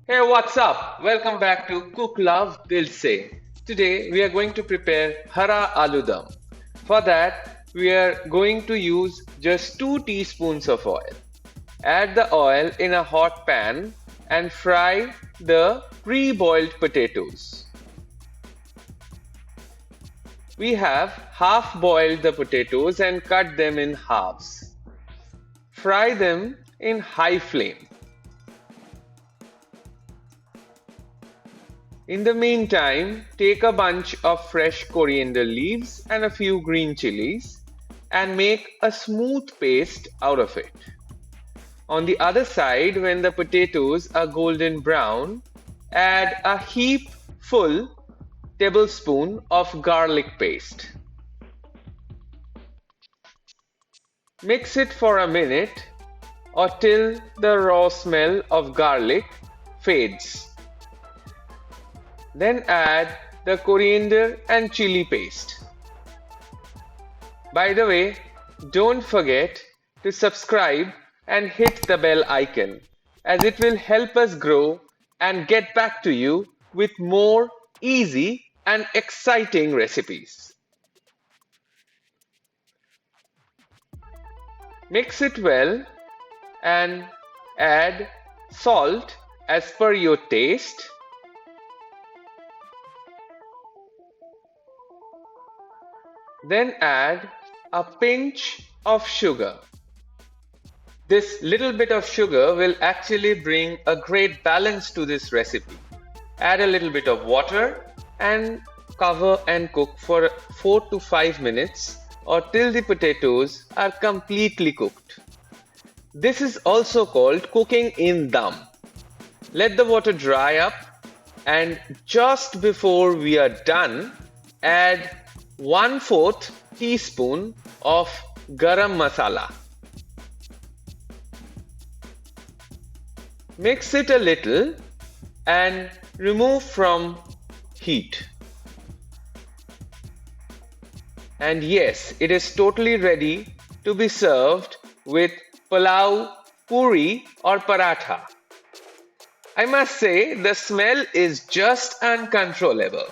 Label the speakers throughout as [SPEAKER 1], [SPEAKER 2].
[SPEAKER 1] Hey, what's up? Welcome back to Cook Love Dil Se. Today we are going to prepare hara aloo-dum. For that, we are going to use just 2 teaspoons of oil. Add the oil in a hot pan and fry the pre-boiled potatoes. We have half boiled the potatoes and cut them in halves. Fry them in high flame. In the meantime, take a bunch of fresh coriander leaves and a few green chillies and make a smooth paste out of it. On the other side, when the potatoes are golden brown, add a heap full tablespoon of garlic paste. Mix it for a minute or till the raw smell of garlic fades. Then add the coriander and chili paste. By the way, don't forget to subscribe and hit the bell icon, as it will help us grow and get back to you with more easy and exciting recipes. Mix it well and add salt as per your taste. Then add a pinch of sugar. This little bit of sugar will actually bring a great balance to this recipe. Add a little bit of water and cover and cook for 4 to 5 minutes or till the potatoes are completely cooked. This is also called cooking in dum. Let the water dry up and just before we are done, add 1/4 teaspoon of Garam masala. Mix it a little and remove from heat. And yes, it is totally ready to be served with pulao, puri or paratha. I must say the smell is just uncontrollable.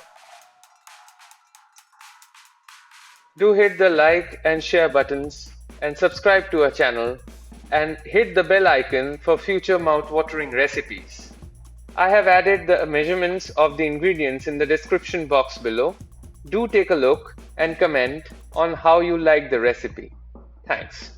[SPEAKER 1] Do hit the like and share buttons and subscribe to our channel and hit the bell icon for future mouth-watering recipes. I have added the measurements of the ingredients in the description box below. Do take a look and comment on how you like the recipe. Thanks.